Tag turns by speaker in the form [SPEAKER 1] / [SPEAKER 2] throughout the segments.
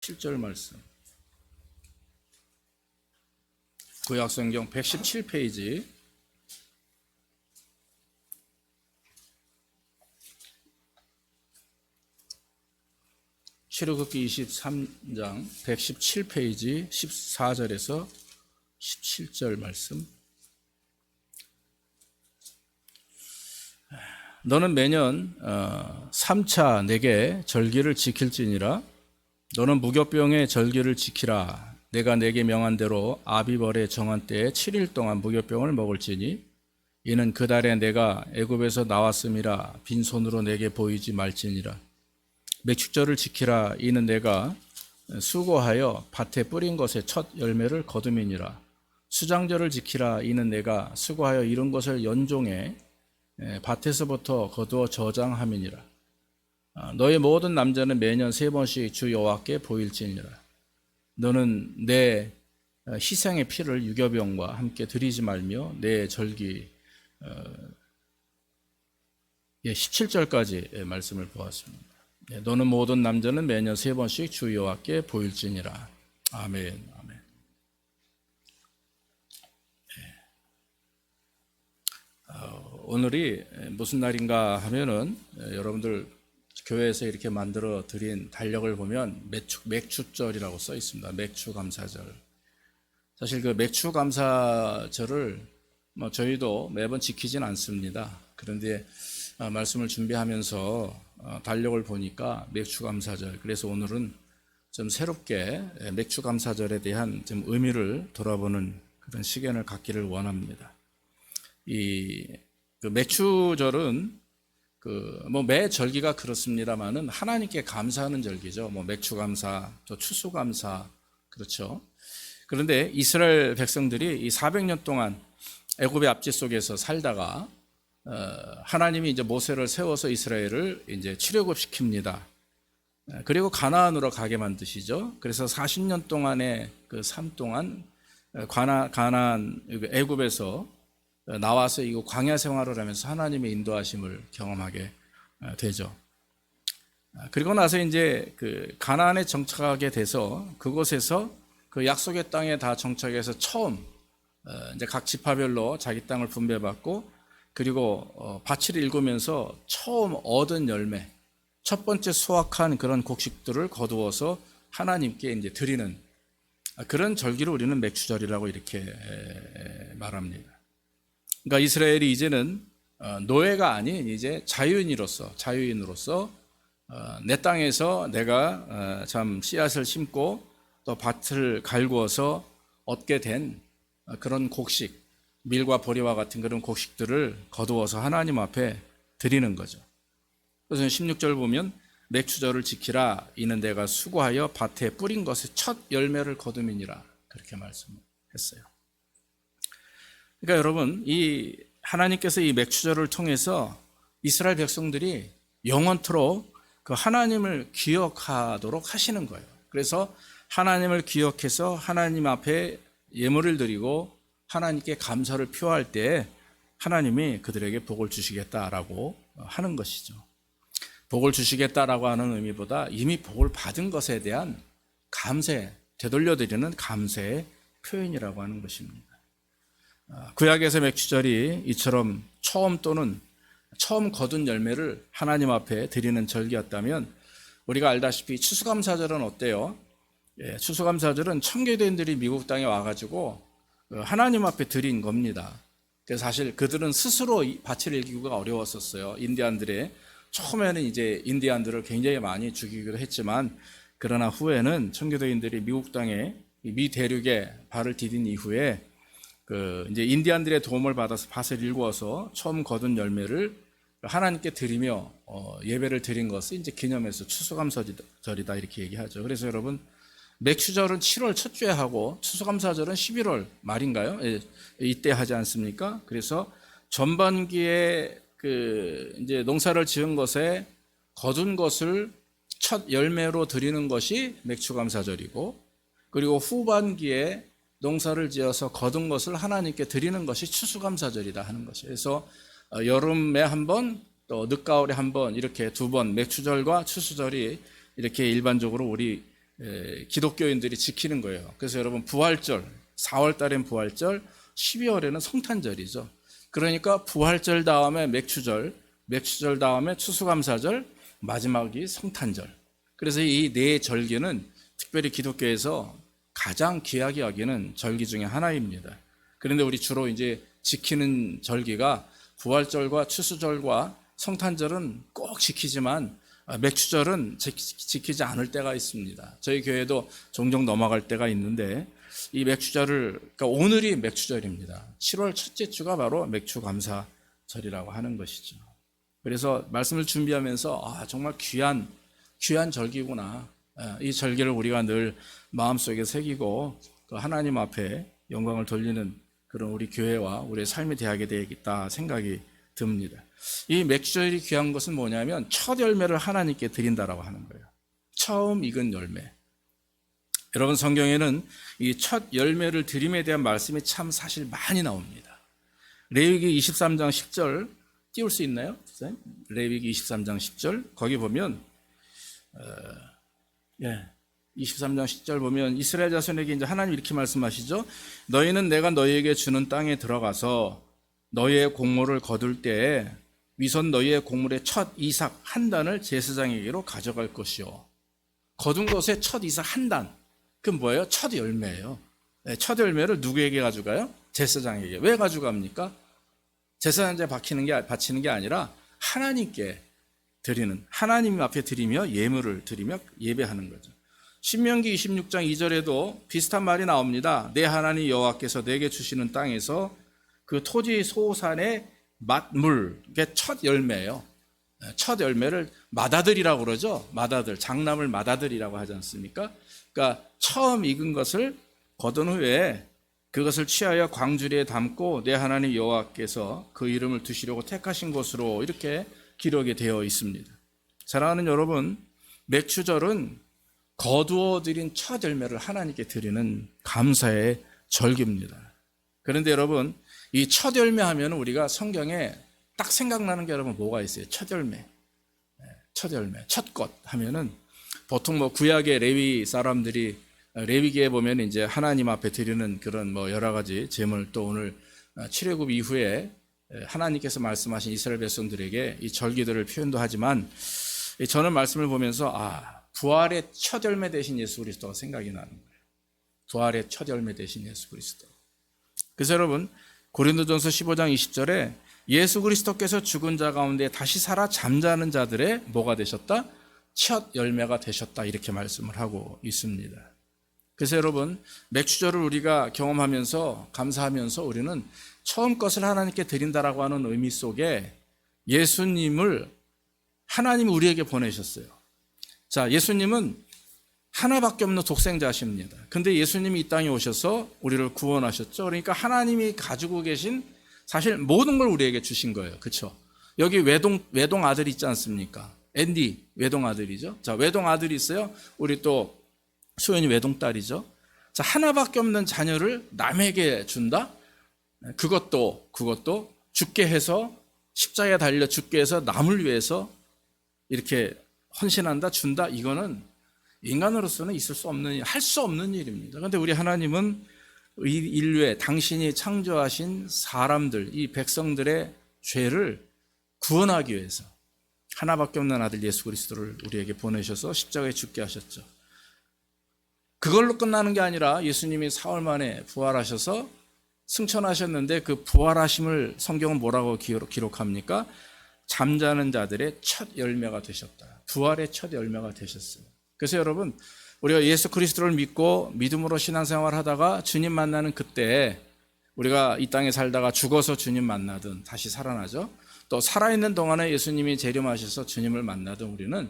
[SPEAKER 1] 7절 말씀. 구약성경 117페이지. 출애굽기 23장 117페이지 14절에서 17절 말씀. 너는 매년 3차 내게 절기를 지킬지니라. 너는 무교병의 절기를 지키라. 내가 내게 명한 대로 아비벌의 정한 때에 7일 동안 무교병을 먹을지니 이는 그 달에 내가 애굽에서 나왔음이라 빈손으로 내게 보이지 말지니라. 맥축절을 지키라. 이는 내가 수고하여 밭에 뿌린 것의 첫 열매를 거둠이니라. 수장절을 지키라. 이는 내가 수고하여 이룬 것을 연종해 밭에서부터 거두어 저장함이니라. 너의 모든 남자는 매년 3번씩 주 여호와께 보일지니라. 너는 내 희생의 피를 유교병과 함께 드리지 말며 내 절기 17절까지 말씀을 보았습니다. 너는 모든 남자는 매년 3번씩 주 여호와께 보일지니라. 아멘. 아멘. 오늘이 무슨 날인가 하면은 여러분들 교회에서 이렇게 만들어 드린 달력을 보면 맥추절이라고 써 있습니다. 맥추감사절. 사실 그 맥추감사절을 저희도 매번 지키진 않습니다. 그런데 말씀을 준비하면서 달력을 보니까 맥추감사절, 그래서 오늘은 좀 새롭게 맥추감사절에 대한 좀 의미를 돌아보는 그런 시간을 갖기를 원합니다. 그 맥추절은 매 절기가 그렇습니다만은 하나님께 감사하는 절기죠. 맥추감사, 또 추수감사, 그렇죠. 그런데 이스라엘 백성들이 이 400년 동안 애굽의 압제 속에서 살다가 하나님이 이제 모세를 세워서 이스라엘을 이제 출애굽시킵니다. 그리고 가나안으로 가게 만드시죠. 그래서 40년 동안의 그 삶 동안 가나안 애굽에서 나와서 이거 광야 생활을 하면서 하나님의 인도하심을 경험하게 되죠. 그리고 나서 이제 그 가나안에 정착하게 돼서 그곳에서 그 약속의 땅에 다 정착해서 처음 이제 각 지파별로 자기 땅을 분배받고 그리고 밭을 일구면서 처음 얻은 열매, 첫 번째 수확한 그런 곡식들을 거두어서 하나님께 이제 드리는 그런 절기를 우리는 맥추절이라고 이렇게 말합니다. 그러니까 이스라엘이 이제는 노예가 아닌 이제 자유인으로서 내 땅에서 내가 참 씨앗을 심고 또 밭을 갈구어서 얻게 된 그런 곡식, 밀과 보리와 같은 그런 곡식들을 거두어서 하나님 앞에 드리는 거죠. 그래서 16절 보면 맥추절을 지키라. 이는 내가 수고하여 밭에 뿌린 것의 첫 열매를 거둠이니라. 그렇게 말씀했어요. 그러니까 여러분, 이 하나님께서 이 맥추절을 통해서 이스라엘 백성들이 영원토록 그 하나님을 기억하도록 하시는 거예요. 그래서 하나님을 기억해서 하나님 앞에 예물을 드리고 하나님께 감사를 표할 때 하나님이 그들에게 복을 주시겠다라고 하는 것이죠. 복을 주시겠다라고 하는 의미보다 이미 복을 받은 것에 대한 감사, 되돌려드리는 감사의 표현이라고 하는 것입니다. 구약에서 맥추절이 이처럼 처음 또는 처음 거둔 열매를 하나님 앞에 드리는 절기였다면 우리가 알다시피 추수감사절은 어때요? 추수감사절은 청교도인들이 미국 땅에 와가지고 하나님 앞에 드린 겁니다. 그래서 사실 그들은 스스로 밭을 일기기가 어려웠었어요. 인디안들의 처음에는 이제 인디안들을 굉장히 많이 죽이기도 했지만 그러나 후에는 청교도인들이 미국 땅에 미 대륙에 발을 디딘 이후에 이제 인디안들의 도움을 받아서 밭을 일구어서 처음 거둔 열매를 하나님께 드리며 예배를 드린 것을 이제 기념해서 추수감사절이다 이렇게 얘기하죠. 그래서 여러분, 맥추절은 7월 첫 주에 하고 추수감사절은 11월 말인가요? 이때 하지 않습니까? 그래서 전반기에 이제 농사를 지은 것에 거둔 것을 첫 열매로 드리는 것이 맥추감사절이고, 그리고 후반기에 농사를 지어서 거둔 것을 하나님께 드리는 것이 추수감사절이다 하는 것이에요. 그래서 여름에 한 번, 또 늦가을에 한 번, 이렇게 두 번 맥추절과 추수절이 이렇게 일반적으로 우리 기독교인들이 지키는 거예요. 그래서 여러분 부활절, 4월 달엔 부활절, 12월에는 성탄절이죠. 그러니까 부활절 다음에 맥추절, 맥추절 다음에 추수감사절, 마지막이 성탄절. 그래서 이 네 절기는 특별히 기독교에서 가장 귀하게 여기는 절기 중에 하나입니다. 그런데 우리 주로 이제 지키는 절기가 부활절과 추수절과 성탄절은 꼭 지키지만 맥추절은 지키지 않을 때가 있습니다. 저희 교회도 종종 넘어갈 때가 있는데 이 맥추절을, 그러니까 오늘이 맥추절입니다. 7월 첫째 주가 바로 맥추감사절이라고 하는 것이죠. 그래서 말씀을 준비하면서 정말 귀한 절기구나. 이 절기를 우리가 늘 마음속에 새기고 하나님 앞에 영광을 돌리는 그런 우리 교회와 우리의 삶이 되어야 되겠다 생각이 듭니다. 이 맥주절이 귀한 것은 뭐냐면 첫 열매를 하나님께 드린다라고 하는 거예요. 처음 익은 열매. 여러분 성경에는 이 첫 열매를 드림에 대한 말씀이 참 사실 많이 나옵니다. 레위기 23장 10절 띄울 수 있나요? 레위기 23장 10절 거기 보면 23장 10절 보면 이스라엘 자손에게 이제 하나님 이렇게 말씀하시죠. 너희는 내가 너희에게 주는 땅에 들어가서 너희의 곡물을 거둘 때에 위선 너희의 곡물의 첫 이삭 한 단을 제사장에게로 가져갈 것이요. 거둔 것의 첫 이삭 한 단. 그건 뭐예요? 첫 열매예요. 첫 열매를 누구에게 가져가요? 제사장에게. 왜 가져갑니까? 제사장에 바치는 게 아니라 하나님께 드리는, 하나님 앞에 드리며 예물을 드리며 예배하는 거죠. 신명기 26장 2절에도 비슷한 말이 나옵니다. 내 하나님 여호와께서 내게 주시는 땅에서 그 토지 소산의 맛물, 그게 첫 열매예요. 첫 열매를 맏아들이라고 그러죠. 맏아들, 장남을 맏아들이라고 하지 않습니까? 그러니까 처음 익은 것을 거둔 후에 그것을 취하여 광주리에 담고 내 하나님 여호와께서 그 이름을 두시려고 택하신 곳으로 이렇게 기록이 되어 있습니다. 사랑하는 여러분, 맥추절은 거두어 드린 첫 열매를 하나님께 드리는 감사의 절기입니다. 그런데 여러분, 이 첫 열매 하면 우리가 성경에 딱 생각나는 게 여러분 뭐가 있어요? 첫 열매. 첫 열매, 첫 것 하면은 보통 구약의 레위 사람들이 레위기에 보면 이제 하나님 앞에 드리는 그런 여러 가지 제물, 또 오늘 출애굽 이후에 하나님께서 말씀하신 이스라엘 백성들에게 이 절기들을 표현도 하지만 저는 말씀을 보면서 부활의 첫 열매 되신 예수 그리스도가 생각이 나는 거예요. 부활의 첫 열매 되신 예수 그리스도. 그래서 여러분 고린도전서 15장 20절에 예수 그리스도께서 죽은 자 가운데 다시 살아 잠자는 자들의 뭐가 되셨다? 첫 열매가 되셨다. 이렇게 말씀을 하고 있습니다. 그래서 여러분 맥추절을 우리가 경험하면서 감사하면서 우리는 처음 것을 하나님께 드린다라고 하는 의미 속에 예수님을 하나님이 우리에게 보내셨어요. 자, 예수님은 하나밖에 없는 독생자십니다. 근데 예수님이 이 땅에 오셔서 우리를 구원하셨죠. 그러니까 하나님이 가지고 계신 사실 모든 걸 우리에게 주신 거예요. 그렇죠? 여기 외동 아들 있지 않습니까? 앤디 외동 아들이죠. 자, 외동 아들이 있어요. 우리 또 수연이 외동 딸이죠. 자, 하나밖에 없는 자녀를 남에게 준다? 그것도 죽게 해서 십자가에 달려 죽게 해서 남을 위해서 이렇게 헌신한다, 준다. 이거는 인간으로서는 있을 수 없는 일, 할 수 없는 일입니다. 그런데 우리 하나님은 인류에 당신이 창조하신 사람들, 이 백성들의 죄를 구원하기 위해서 하나밖에 없는 아들 예수 그리스도를 우리에게 보내셔서 십자가에 죽게 하셨죠. 그걸로 끝나는 게 아니라 예수님이 사흘 만에 부활하셔서 승천하셨는데 그 부활하심을 성경은 뭐라고 기록합니까? 잠자는 자들의 첫 열매가 되셨다. 부활의 첫 열매가 되셨어요. 그래서 여러분 우리가 예수 그리스도를 믿고 믿음으로 신앙생활 하다가 주님 만나는 그때 우리가 이 땅에 살다가 죽어서 주님 만나든 다시 살아나죠. 또 살아있는 동안에 예수님이 재림하셔서 주님을 만나든 우리는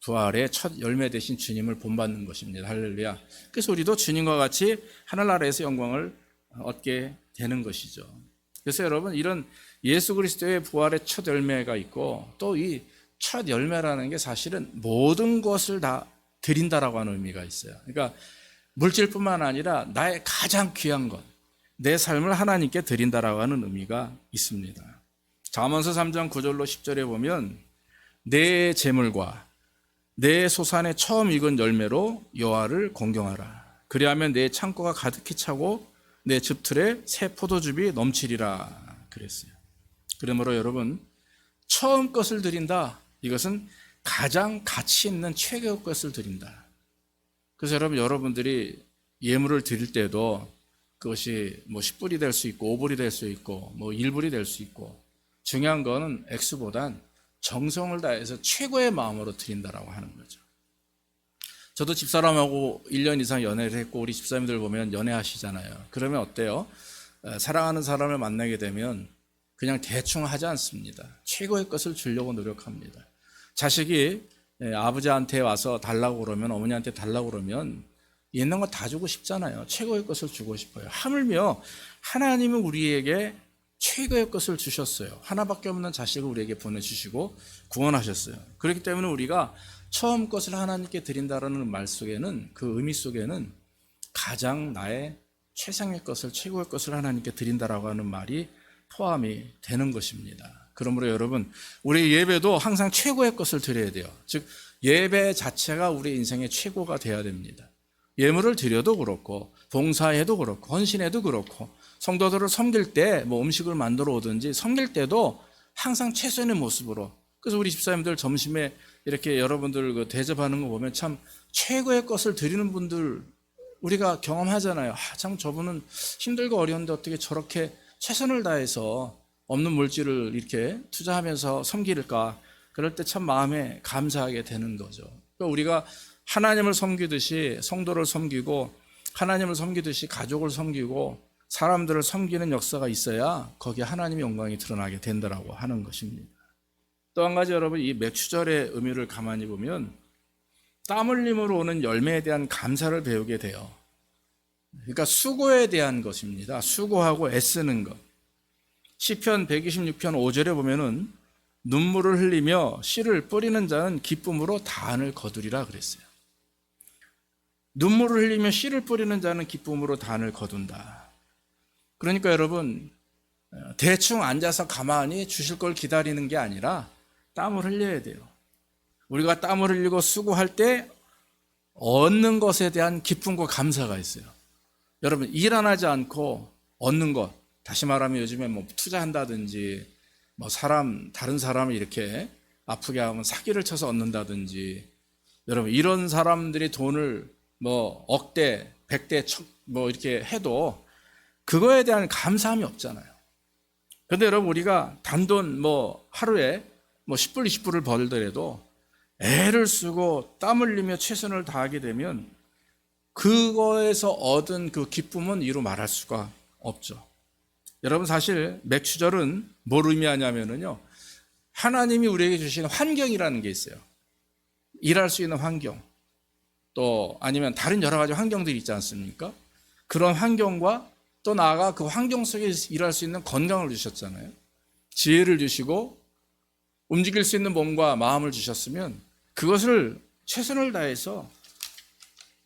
[SPEAKER 1] 부활의 첫 열매 되신 주님을 본받는 것입니다. 할렐루야. 그래서 우리도 주님과 같이 하늘나라에서 영광을 얻게 되는 것이죠. 그래서 여러분 이런 예수 그리스도의 부활의 첫 열매가 있고 또 이 첫 열매라는 게 사실은 모든 것을 다 드린다라고 하는 의미가 있어요. 그러니까 물질뿐만 아니라 나의 가장 귀한 것, 내 삶을 하나님께 드린다라고 하는 의미가 있습니다. 잠언서 3장 9절로 10절에 보면 내 재물과 내 소산에 처음 익은 열매로 여호와를 공경하라. 그리하면 내 창고가 가득히 차고 내 즙틀에 새 포도즙이 넘치리라 그랬어요. 그러므로 여러분, 처음 것을 드린다. 이것은 가장 가치 있는 최고의 것을 드린다. 그래서 여러분들이 예물을 드릴 때도 그것이 뭐 10불이 될 수 있고 5불이 될 수 있고 뭐 1불이 될 수 있고, 중요한 거는 액수보단 정성을 다해서 최고의 마음으로 드린다라고 하는 거죠. 저도 집사람하고 1년 이상 연애를 했고, 우리 집사님들 보면 연애하시잖아요. 그러면 어때요? 사랑하는 사람을 만나게 되면 그냥 대충 하지 않습니다. 최고의 것을 주려고 노력합니다. 자식이 아버지한테 와서 달라고 그러면, 어머니한테 달라고 그러면 있는 거 다 주고 싶잖아요. 최고의 것을 주고 싶어요. 하물며 하나님은 우리에게 최고의 것을 주셨어요. 하나밖에 없는 자식을 우리에게 보내주시고 구원하셨어요. 그렇기 때문에 우리가 처음 것을 하나님께 드린다라는 말 속에는, 그 의미 속에는 가장 나의 최상의 것을, 최고의 것을 하나님께 드린다라고 하는 말이 포함이 되는 것입니다. 그러므로 여러분, 우리 예배도 항상 최고의 것을 드려야 돼요. 즉 예배 자체가 우리 인생의 최고가 되어야 됩니다. 예물을 드려도 그렇고, 봉사해도 그렇고, 헌신해도 그렇고, 성도들을 섬길 때 뭐 음식을 만들어 오든지 섬길 때도 항상 최선의 모습으로. 그래서 우리 집사님들 점심에 이렇게 여러분들 대접하는 거 보면 참 최고의 것을 드리는 분들 우리가 경험하잖아요. 참 저분은 힘들고 어려운데 어떻게 저렇게 최선을 다해서 없는 물질을 이렇게 투자하면서 섬길까. 그럴 때 참 마음에 감사하게 되는 거죠. 그러니까 우리가 하나님을 섬기듯이 성도를 섬기고, 하나님을 섬기듯이 가족을 섬기고 사람들을 섬기는 역사가 있어야 거기에 하나님의 영광이 드러나게 된다라고 하는 것입니다. 또 한 가지, 여러분, 이 맥추절의 의미를 가만히 보면 땀 흘림으로 오는 열매에 대한 감사를 배우게 돼요. 그러니까 수고에 대한 것입니다. 수고하고 애쓰는 것. 시편 126편 5절에 보면은 눈물을 흘리며 씨를 뿌리는 자는 기쁨으로 단을 거두리라 그랬어요. 눈물을 흘리며 씨를 뿌리는 자는 기쁨으로 단을 거둔다. 그러니까 여러분, 대충 앉아서 가만히 주실 걸 기다리는 게 아니라 땀을 흘려야 돼요. 우리가 땀을 흘리고 수고할 때 얻는 것에 대한 기쁨과 감사가 있어요. 여러분, 일 안 하지 않고 얻는 것, 다시 말하면 요즘에 뭐 투자한다든지, 뭐 다른 사람을 이렇게 아프게 하면 사기를 쳐서 얻는다든지, 여러분, 이런 사람들이 돈을 뭐 억대, 백대, 뭐 이렇게 해도 그거에 대한 감사함이 없잖아요. 그런데 여러분, 우리가 단돈 뭐 하루에 뭐 10불, 20불을 벌더라도 애를 쓰고 땀 흘리며 최선을 다하게 되면 그거에서 얻은 그 기쁨은 이루 말할 수가 없죠. 여러분, 사실 맥추절은 뭘 의미하냐면요, 하나님이 우리에게 주신 환경이라는 게 있어요. 일할 수 있는 환경, 또 아니면 다른 여러 가지 환경들이 있지 않습니까? 그런 환경과 또 나아가 그 환경 속에 일할 수 있는 건강을 주셨잖아요. 지혜를 주시고 움직일 수 있는 몸과 마음을 주셨으면 그것을 최선을 다해서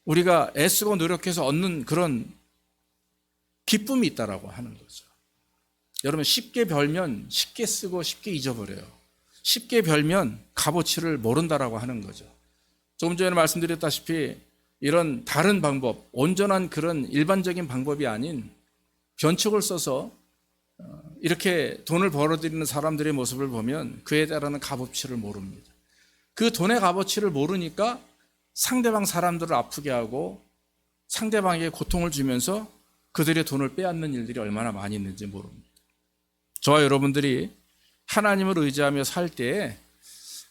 [SPEAKER 1] 우리가 애쓰고 노력해서 얻는 그런 기쁨이 있다라고 하는 거죠. 여러분, 쉽게 벌면 쉽게 쓰고 쉽게 잊어버려요. 쉽게 벌면 값어치를 모른다라고 하는 거죠. 조금 전에 말씀드렸다시피 이런 다른 방법, 온전한 그런 일반적인 방법이 아닌 변칙을 써서 이렇게 돈을 벌어들이는 사람들의 모습을 보면 그에 따른 값어치를 모릅니다. 그 돈의 값어치를 모르니까 상대방 사람들을 아프게 하고 상대방에게 고통을 주면서 그들의 돈을 빼앗는 일들이 얼마나 많이 있는지 모릅니다. 저와 여러분들이 하나님을 의지하며 살 때에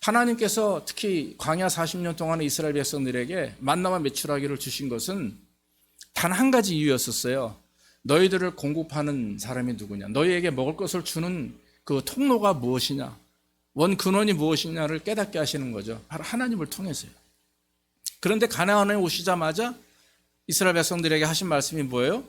[SPEAKER 1] 하나님께서 특히 광야 40년 동안의 이스라엘 백성들에게 만나와 메추라기를 주신 것은 단 한 가지 이유였었어요. 너희들을 공급하는 사람이 누구냐, 너희에게 먹을 것을 주는 그 통로가 무엇이냐, 원 근원이 무엇이냐를 깨닫게 하시는 거죠. 바로 하나님을 통해서요. 그런데 가나안에 오시자마자 이스라엘 백성들에게 하신 말씀이 뭐예요?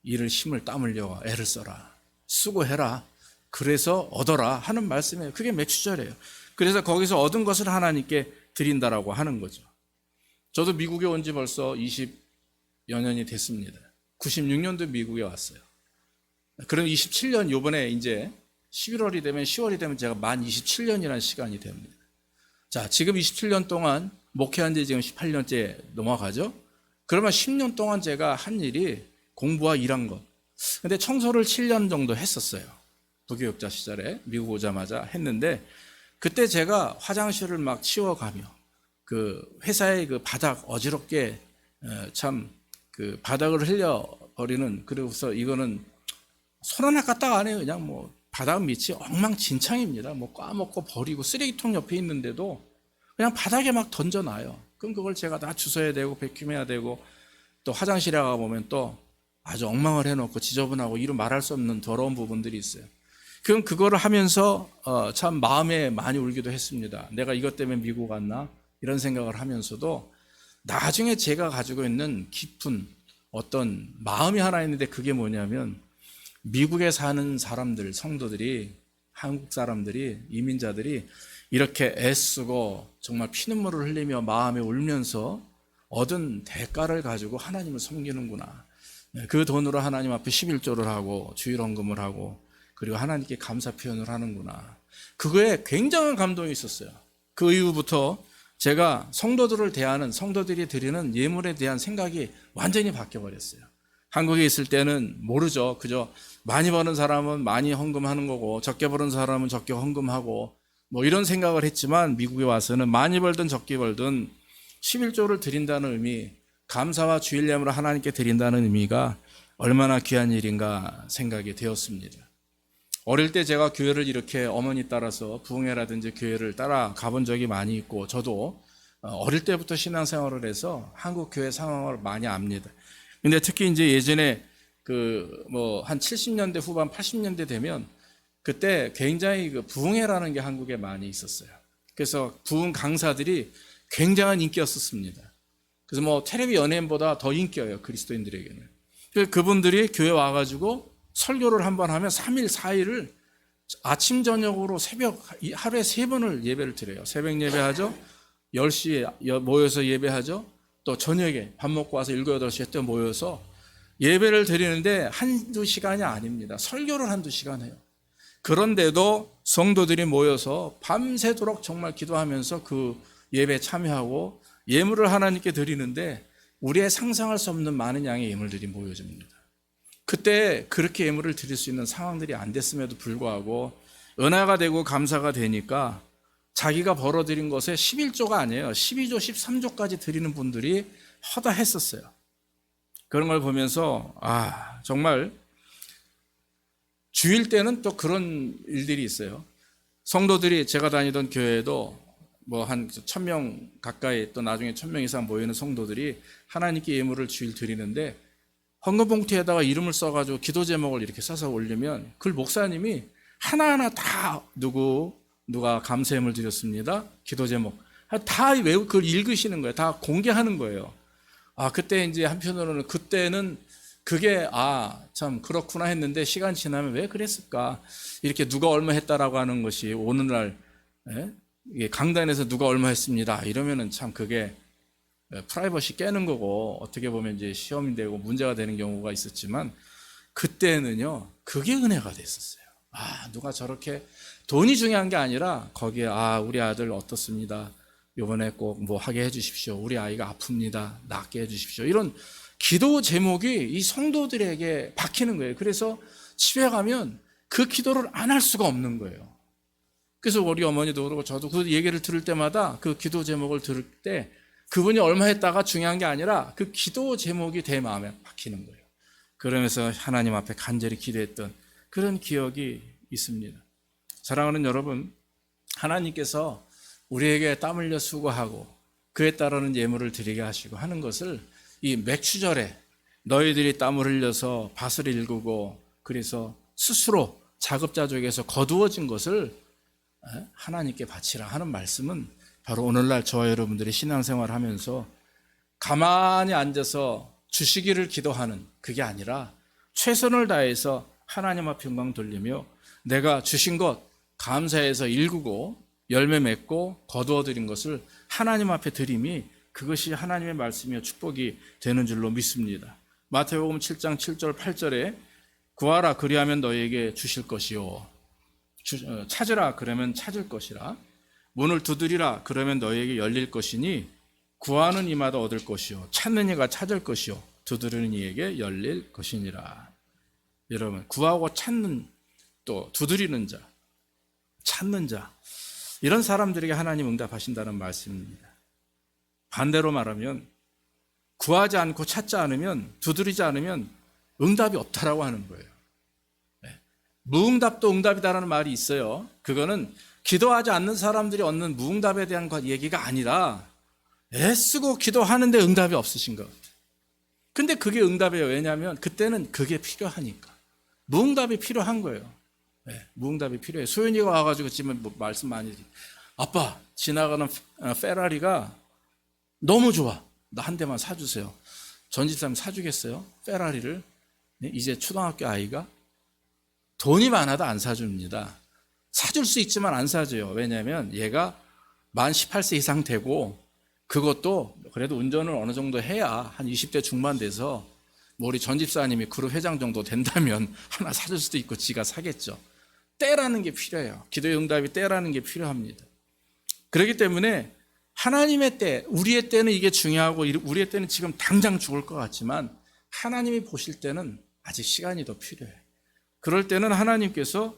[SPEAKER 1] 이를 힘을 땀 흘려 애를 써라, 수고해라, 그래서 얻어라 하는 말씀이에요. 그게 맥추절이에요. 그래서 거기서 얻은 것을 하나님께 드린다라고 하는 거죠. 저도 미국에 온 지 벌써 20여 년이 됐습니다. 96년도 미국에 왔어요. 그럼 27년, 요번에 이제 11월이 되면 10월이 되면 제가 만 27년이라는 시간이 됩니다. 자, 지금 27년 동안 목회한 지 지금 18년째 넘어가죠? 그러면 10년 동안 제가 한 일이 공부와 일한 것. 근데 청소를 7년 정도 했었어요. 부교육자 시절에 미국 오자마자 했는데, 그때 제가 화장실을 막 치워가며 그 회사의 그 바닥 어지럽게 참 그 바닥을 흘려버리는, 그러고서 이거는 손 하나 까딱 안 해요. 그냥 뭐 바닥 밑이 엉망진창입니다. 뭐 까먹고 버리고 쓰레기통 옆에 있는데도 그냥 바닥에 막 던져놔요. 그럼 그걸 제가 다 주워야 되고 백큐해야 되고, 또 화장실에 가보면 또 아주 엉망을 해놓고 지저분하고 이루 말할 수 없는 더러운 부분들이 있어요. 그럼 그거를 하면서 참 마음에 많이 울기도 했습니다. 내가 이것 때문에 미국 왔나? 이런 생각을 하면서도 나중에 제가 가지고 있는 깊은 어떤 마음이 하나 있는데, 그게 뭐냐면 미국에 사는 사람들, 성도들이, 한국 사람들이, 이민자들이 이렇게 애쓰고 정말 피눈물을 흘리며 마음에 울면서 얻은 대가를 가지고 하나님을 섬기는구나. 그 돈으로 하나님 앞에 11조를 하고 주일헌금을 하고 그리고 하나님께 감사 표현을 하는구나. 그거에 굉장한 감동이 있었어요. 그 이후부터 제가 성도들을 대하는, 성도들이 드리는 예물에 대한 생각이 완전히 바뀌어버렸어요. 한국에 있을 때는 모르죠. 그저 많이 버는 사람은 많이 헌금하는 거고 적게 버는 사람은 적게 헌금하고 뭐 이런 생각을 했지만, 미국에 와서는 많이 벌든 적게 벌든 11조를 드린다는 의미, 감사와 주일 예물을 하나님께 드린다는 의미가 얼마나 귀한 일인가 생각이 되었습니다. 어릴 때 제가 교회를 이렇게 어머니 따라서 부흥회라든지 교회를 따라 가본 적이 많이 있고, 저도 어릴 때부터 신앙생활을 해서 한국 교회 상황을 많이 압니다. 근데 특히 이제 예전에 그 뭐 한 70년대 후반 80년대 되면 그때 굉장히 그 부흥회라는 게 한국에 많이 있었어요. 그래서 부흥 강사들이 굉장한 인기였었습니다. 그래서 뭐 텔레비 연예인보다 더 인기여요, 그리스도인들에게는. 그래서 그분들이 교회 와가지고 설교를 한번 하면 3일 4일을 아침 저녁으로 새벽 하루에 3번을 예배를 드려요. 새벽 예배하죠, 10시에 모여서 예배하죠, 또 저녁에 밥 먹고 와서 7, 8시에 또 모여서 예배를 드리는데 한두 시간이 아닙니다. 설교를 한두 시간 해요. 그런데도 성도들이 모여서 밤새도록 정말 기도하면서 그 예배에 참여하고 예물을 하나님께 드리는데, 우리의 상상할 수 없는 많은 양의 예물들이 모여집니다. 그때 그렇게 예물을 드릴 수 있는 상황들이 안 됐음에도 불구하고 은혜가 되고 감사가 되니까 자기가 벌어들인 것에 11조가 아니에요, 12조 13조까지 드리는 분들이 허다했었어요. 그런 걸 보면서 정말 주일 때는 또 그런 일들이 있어요. 성도들이, 제가 다니던 교회에도 뭐 한 1000명 가까이, 또 나중에 1000명 이상 모이는 성도들이 하나님께 예물을 주일 드리는데, 헌금 봉투에다가 이름을 써가지고 기도 제목을 이렇게 써서 올리면 그걸 목사님이 하나하나 다 누가 감사 예물 드렸습니다, 기도 제목 다 외우, 그걸 읽으시는 거예요. 다 공개하는 거예요. 그때 이제 한편으로는, 그때는 그게 참 그렇구나 했는데, 시간 지나면 왜 그랬을까, 이렇게 누가 얼마 했다라고 하는 것이 오늘날 강단에서 누가 얼마 했습니다 이러면은 참 그게 프라이버시 깨는 거고, 어떻게 보면 이제 시험이 되고 문제가 되는 경우가 있었지만, 그때는요 그게 은혜가 됐었어요. 누가 저렇게, 돈이 중요한 게 아니라 거기에 우리 아들 어떻습니다, 이번에 꼭 뭐 하게 해주십시오, 우리 아이가 아픕니다, 낫게 해주십시오, 이런 기도 제목이 이 성도들에게 박히는 거예요. 그래서 집에 가면 그 기도를 안 할 수가 없는 거예요. 그래서 우리 어머니도 그러고 저도 그 얘기를 들을 때마다, 그 기도 제목을 들을 때 그분이 얼마 했다가 중요한 게 아니라 그 기도 제목이 내 마음에 박히는 거예요. 그러면서 하나님 앞에 간절히 기도했던 그런 기억이 있습니다. 사랑하는 여러분, 하나님께서 우리에게 땀 흘려 수고하고 그에 따르는 예물을 드리게 하시고 하는 것을, 이 맥추절에 너희들이 땀을 흘려서 밭을 일구고 그래서 스스로 자급자족에서 거두어진 것을 하나님께 바치라 하는 말씀은, 바로 오늘날 저와 여러분들이 신앙생활을 하면서 가만히 앉아서 주시기를 기도하는 그게 아니라, 최선을 다해서 하나님 앞에 영광 돌리며 내가 주신 것 감사해서 일구고 열매 맺고 거두어들인 것을 하나님 앞에 드림이, 그것이 하나님의 말씀이며 축복이 되는 줄로 믿습니다. 마태복음 7장 7절 8절에 구하라 그리하면 너희에게 주실 것이요, 찾으라 그러면 찾을 것이라, 문을 두드리라 그러면 너희에게 열릴 것이니 구하는 이마다 얻을 것이요 찾는 이가 찾을 것이요 두드리는 이에게 열릴 것이니라. 여러분, 구하고 찾는, 또 두드리는 자, 찾는 자, 이런 사람들에게 하나님 응답하신다는 말씀입니다. 반대로 말하면 구하지 않고 찾지 않으면, 두드리지 않으면 응답이 없다라고 하는 거예요. 무응답도 응답이다라는 말이 있어요. 그거는 기도하지 않는 사람들이 얻는 무응답에 대한 얘기가 아니라 애쓰고 기도하는데 응답이 없으신 것. 근데 그게 응답이에요. 왜냐하면 그때는 그게 필요하니까. 무응답이 필요한 거예요. 무응답이 필요해요. 소연이가 와가지고 지금 말씀 많이 드리. 아빠, 지나가는 페라리가 너무 좋아. 나 한 대만 사주세요. 전집사님 사주겠어요? 페라리를? 이제 초등학교 아이가? 돈이 많아도 안 사줍니다. 사줄 수 있지만 안 사줘요. 왜냐하면 얘가 만 18세 이상 되고, 그것도 그래도 운전을 어느 정도 해야 한 20대 중반 돼서 뭐 우리 전집사님이 그룹 회장 정도 된다면 하나 사줄 수도 있고 지가 사겠죠. 때라는 게 필요해요. 기도의 응답이 때라는 게 필요합니다. 그렇기 때문에 하나님의 때, 우리의 때는 이게 중요하고 우리의 때는 지금 당장 죽을 것 같지만 하나님이 보실 때는 아직 시간이 더 필요해요. 그럴 때는 하나님께서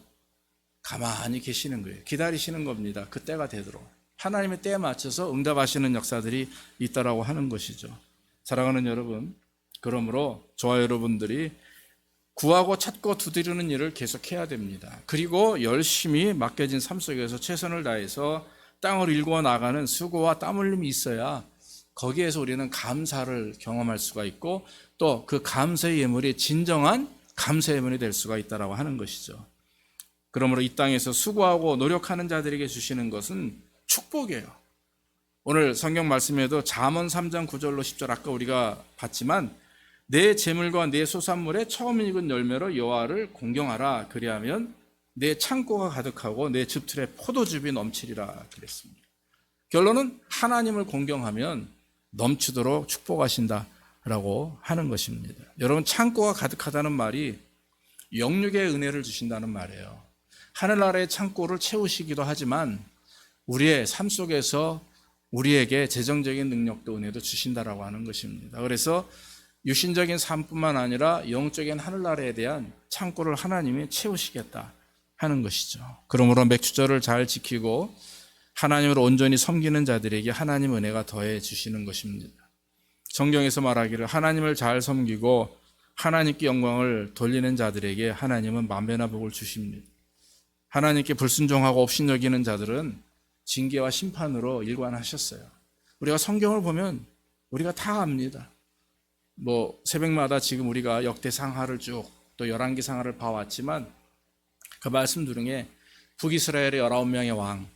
[SPEAKER 1] 가만히 계시는 거예요. 기다리시는 겁니다. 그 때가 되도록. 하나님의 때에 맞춰서 응답하시는 역사들이 있다라고 하는 것이죠. 사랑하는 여러분, 그러므로 저와 여러분들이 구하고 찾고 두드리는 일을 계속해야 됩니다. 그리고 열심히 맡겨진 삶 속에서 최선을 다해서 땅을 일구어 나가는 수고와 땀 흘림이 있어야 거기에서 우리는 감사를 경험할 수가 있고 또 그 감사의 예물이 진정한 감사의 예물이 될 수가 있다라고 하는 것이죠. 그러므로 이 땅에서 수고하고 노력하는 자들에게 주시는 것은 축복이에요. 오늘 성경 말씀에도 잠언 3장 9절로 10절 아까 우리가 봤지만 내 재물과 내 소산물에 처음 익은 열매로 여호와를 공경하라. 그리하면 내 창고가 가득하고 내 즙틀에 포도즙이 넘치리라 그랬습니다. 결론은 하나님을 공경하면 넘치도록 축복하신다라고 하는 것입니다. 여러분, 창고가 가득하다는 말이 영육의 은혜를 주신다는 말이에요. 하늘나라의 창고를 채우시기도 하지만 우리의 삶 속에서 우리에게 재정적인 능력도 은혜도 주신다라고 하는 것입니다. 그래서 육신적인 삶뿐만 아니라 영적인 하늘나라에 대한 창고를 하나님이 채우시겠다 하는 것이죠. 그러므로 맥주절을 잘 지키고 하나님을 온전히 섬기는 자들에게 하나님 은혜가 더해 주시는 것입니다. 성경에서 말하기를 하나님을 잘 섬기고 하나님께 영광을 돌리는 자들에게 하나님은 만배나 복을 주십니다. 하나님께 불순종하고 업신여기는 자들은 징계와 심판으로 일관하셨어요. 우리가 성경을 보면 우리가 다 압니다. 뭐 새벽마다 지금 우리가 역대상하를 쭉 또 열왕기상하를 봐왔지만 그 말씀 중에 북이스라엘의 19명의 왕,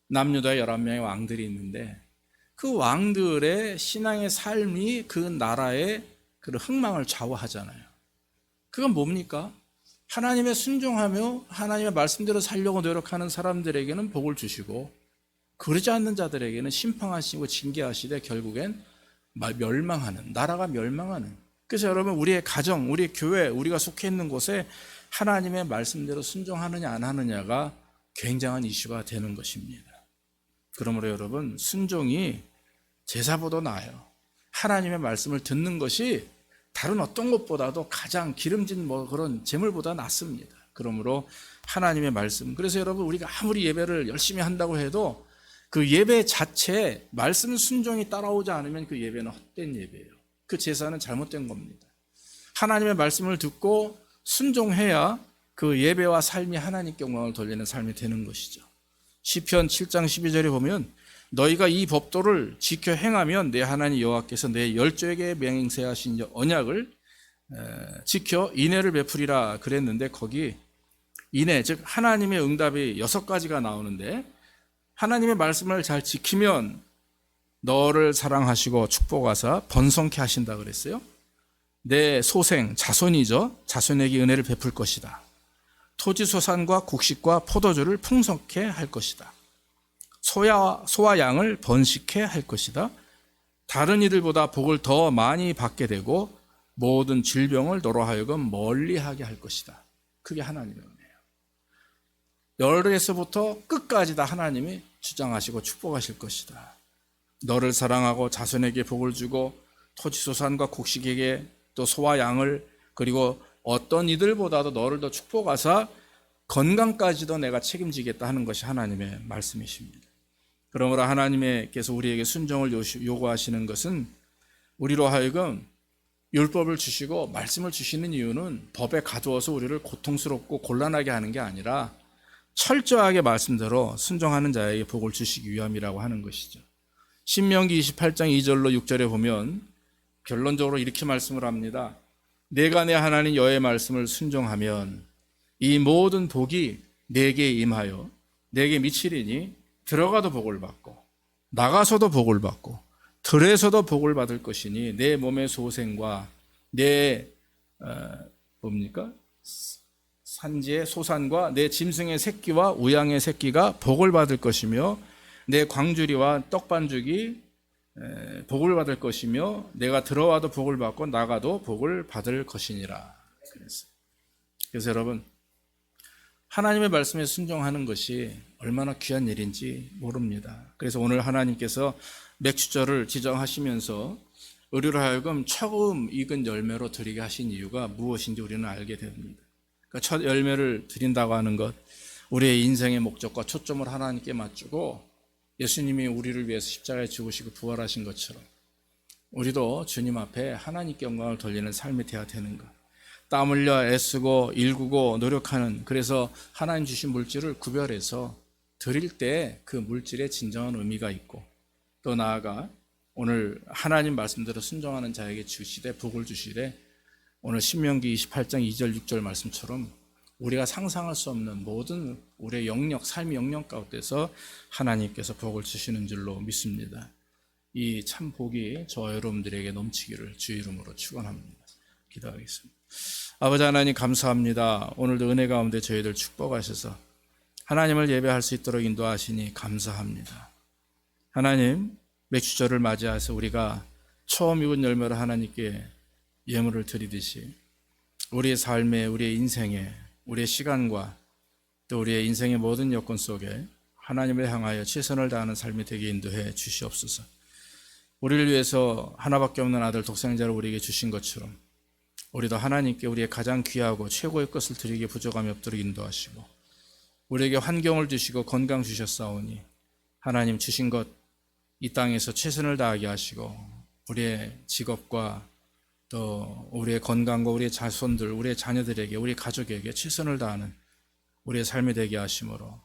[SPEAKER 1] 남유다의 11명의 왕들이 있는데 그 왕들의 신앙의 삶이 그 나라의 그 흥망을 좌우하잖아요. 그건 뭡니까? 하나님의 순종하며 하나님의 말씀대로 살려고 노력하는 사람들에게는 복을 주시고 그러지 않는 자들에게는 심판하시고 징계하시되 결국엔 멸망하는, 나라가 멸망하는. 그래서 여러분, 우리의 가정, 우리의 교회, 우리가 속해 있는 곳에 하나님의 말씀대로 순종하느냐 안 하느냐가 굉장한 이슈가 되는 것입니다. 그러므로 여러분, 순종이 제사보다 나아요. 하나님의 말씀을 듣는 것이 다른 어떤 것보다도 가장 기름진 그런 재물보다 낫습니다. 그러므로 하나님의 말씀. 그래서 여러분, 우리가 아무리 예배를 열심히 한다고 해도 그 예배 자체에 말씀 순종이 따라오지 않으면 그 예배는 헛된 예배예요. 그 제사는 잘못된 겁니다. 하나님의 말씀을 듣고 순종해야 그 예배와 삶이 하나님께 영광을 돌리는 삶이 되는 것이죠. 시편 7장 12절에 보면 너희가 이 법도를 지켜 행하면 내 하나님 여호와께서 내 열조에게 맹세하신 언약을 지켜 인애를 베풀이라 그랬는데 거기 인애, 즉 하나님의 응답이 6가지가 나오는데 하나님의 말씀을 잘 지키면 너를 사랑하시고 축복하사 번성케 하신다 그랬어요. 내 소생, 자손이죠. 자손에게 은혜를 베풀 것이다. 토지소산과 곡식과 포도주를 풍성케 할 것이다. 소와 양을 번식케 할 것이다. 다른 이들보다 복을 더 많이 받게 되고 모든 질병을 너로 하여금 멀리하게 할 것이다. 그게 하나님의 은혜예요. 열에서부터 끝까지 다 하나님이 주장하시고 축복하실 것이다. 너를 사랑하고 자손에게 복을 주고 토지소산과 곡식에게 또 소와 양을 그리고 어떤 이들보다도 너를 더 축복하사 건강까지도 내가 책임지겠다 하는 것이 하나님의 말씀이십니다. 그러므로 하나님께서 우리에게 순종을 요구하시는 것은 우리로 하여금 율법을 주시고 말씀을 주시는 이유는 법에 가두어서 우리를 고통스럽고 곤란하게 하는 게 아니라 철저하게 말씀대로 순종하는 자에게 복을 주시기 위함이라고 하는 것이죠. 신명기 28장 2절로 6절에 보면 결론적으로 이렇게 말씀을 합니다. 내가 내 하나님 여호와의 말씀을 순종하면 이 모든 복이 내게 임하여 내게 미치리니 들어가도 복을 받고 나가서도 복을 받고 들에서도 복을 받을 것이니 내 몸의 소생과 내 산지의 소산과 내 짐승의 새끼와 우양의 새끼가 복을 받을 것이며 내 광주리와 떡반죽이 복을 받을 것이며 내가 들어와도 복을 받고 나가도 복을 받을 것이니라. 그래서 여러분 하나님의 말씀에 순종하는 것이 얼마나 귀한 일인지 모릅니다. 그래서 오늘 하나님께서 맥주절을 지정하시면서 우리로 하여금 처음 익은 열매로 드리게 하신 이유가 무엇인지 우리는 알게 됩니다. 그러니까 첫 열매를 드린다고 하는 것, 우리의 인생의 목적과 초점을 하나님께 맞추고 예수님이 우리를 위해서 십자가에 죽으시고 부활하신 것처럼 우리도 주님 앞에 하나님께 영광을 돌리는 삶이 되어야 되는 것. 땀 흘려 애쓰고 일구고 노력하는, 그래서 하나님 주신 물질을 구별해서 드릴 때 그 물질에 진정한 의미가 있고, 또 나아가 오늘 하나님 말씀대로 순종하는 자에게 주시되 복을 주시되, 오늘 신명기 28장 2절 6절 말씀처럼 우리가 상상할 수 없는 모든 우리의 영역, 삶의 영역 가운데서 하나님께서 복을 주시는 줄로 믿습니다. 이 참 복이 저와 여러분들에게 넘치기를 주 이름으로 축원합니다. 기도하겠습니다. 아버지 하나님 감사합니다. 오늘도 은혜 가운데 저희들 축복하셔서 하나님을 예배할 수 있도록 인도하시니 감사합니다. 하나님, 맥주절을 맞이해서 우리가 처음 익은 열매로 하나님께 예물을 드리듯이 우리의 삶에, 우리의 인생에, 우리의 시간과 또 우리의 인생의 모든 여건 속에 하나님을 향하여 최선을 다하는 삶이 되게 인도해 주시옵소서. 우리를 위해서 하나밖에 없는 아들 독생자를 우리에게 주신 것처럼 우리도 하나님께 우리의 가장 귀하고 최고의 것을 드리기에 부족함이 없도록 인도하시고, 우리에게 환경을 주시고 건강 주셨사오니 하나님 주신 것 이 땅에서 최선을 다하게 하시고, 우리의 직업과 또 우리의 건강과 우리의 자손들, 우리의 자녀들에게, 우리 가족에게 최선을 다하는 우리의 삶이 되게 하심으로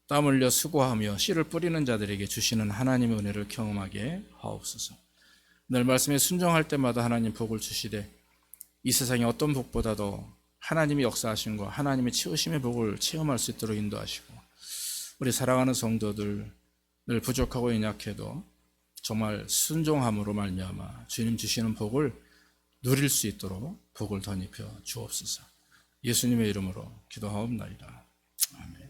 [SPEAKER 1] 땀 흘려 수고하며 씨를 뿌리는 자들에게 주시는 하나님의 은혜를 경험하게 하옵소서. 늘 말씀에 순종할 때마다 하나님 복을 주시되 이 세상의 어떤 복보다도 하나님이 역사하신 것, 하나님의 치우심의 복을 체험할 수 있도록 인도하시고, 우리 사랑하는 성도들 늘 부족하고 연약해도 정말 순종함으로 말미암아 주님 주시는 복을 누릴 수 있도록 복을 덧입혀 주옵소서. 예수님의 이름으로 기도하옵나이다. 아멘.